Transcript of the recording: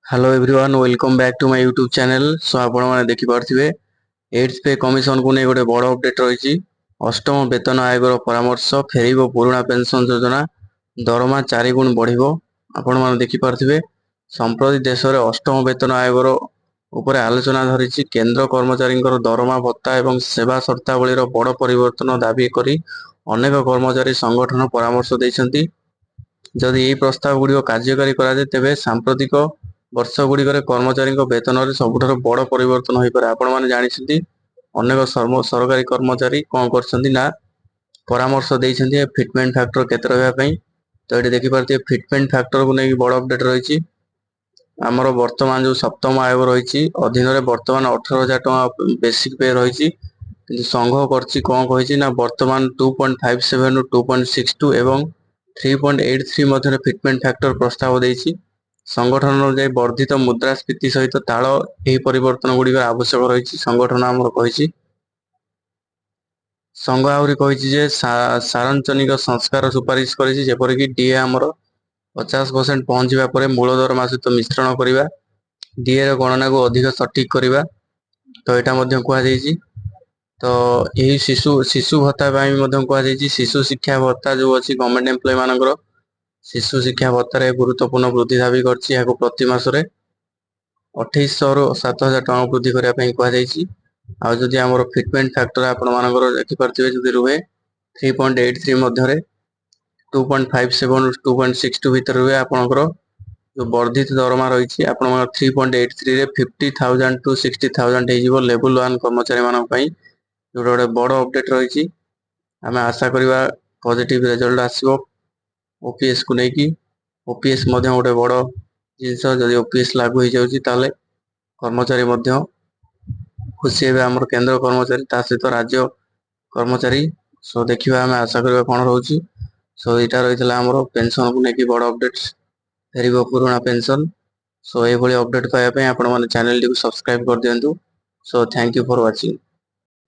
Hello everyone welcome back to my YouTube channel. So आपण मैंने देखिपे ads पे commission को नहीं गोटे बड़ अपडेट रही। अष्टम वेतन आयोग परामर्श फेर पुराणा पेंशन योजना दरमा 4 गुण बढ़। आपण मैंने देखिपे संप्रति देश में अष्टम वेतन आयोग उपर आलोचना धरी केंद्र कर्मचारी दरमा भत्ता और सेवा शर्तावलीर बड़ परिवर्तन दाबी कर अनेक कर्मचारी संगठन परामर्श देते। जदि यह प्रस्ताव गुड़िक कार्यकारी कराए तेरे सांप्रतिक वर्ष गुड़िक कर्मचारी वेतन में सबुठ बड़ परिवर्तन हो पारे। आपण मैंने जानते अनेक सरकारी कर्मचारी कौन कर परामर्श देते फिटमेंट फैक्टर केते रही। तो ये देखिपे फिटमेंट फैक्टर को लेकिन बड़ अपडेट रही। आमर वर्तमान जो सप्तम आयोग रही अधीन बर्तमान 18,000 टका बेसिक पे रही। संघ कौन कही बर्तमान 2.57 रु 2.62 एवं 3.83 मध्य फिटमेंट फैक्टर प्रस्ताव देती। संगठन अनुसार वर्धित मुद्रास्फीति सहित ताल यह परिवर्तन गुड़िक आवश्यक रही। संगठन आमर कही संघ आहरी कही सारंचनिक संस्कार सुपारिश करपरिक डीए आमर 50% पहुंचा पर मूल दरमा सहित मिश्रण करवा डीए गणना को अधिक सठिक करवा। तो यहाँ कहुई तो यही शिशु शिशु भत्ता कहुई शिशु शिक्षा भत्ता जो अच्छी गवर्नमेंट एम्प्लॉय मानकर शिशु शिक्षा भत्तार गुरुत्वपूर्ण वृद्धि दावी कर प्रति मासरे 2800 रु 7,000 टका वृद्धि करने कहुई। आदि आम फिटमेंट फैक्टर आपर देखिपे जो रुहे 3.83 मध्य 2.57 रु 2.62 भितर रुहे आपंकर जो वर्धित दरमा रही आप 3.83 रे 50,000 टू 60,000 हो लेवल 1 कर्मचारी मान जो गोटे बड़ अपडेट रही। आम आशा करवा पॉजिटिव रिजल्ट आसो ओपीएस को लेकिन ओपीएस गोटे बड़ जिनस जदि ओपीएस लागू हो जाए कर्मचारी खुशी हे आम केंद्र कर्मचारी ता सहित राज्य कर्मचारी। सो देखा आम आशा करवा कौन रोचे। सो यहाँ रही आम पेंशन को लेकिन बड़ अपडेट फेर पुराणा पेंशन। सो ये अपडेट पाइबा आप चैनल टी सब्सक्राइब कर दिंतु। So thank you for watching.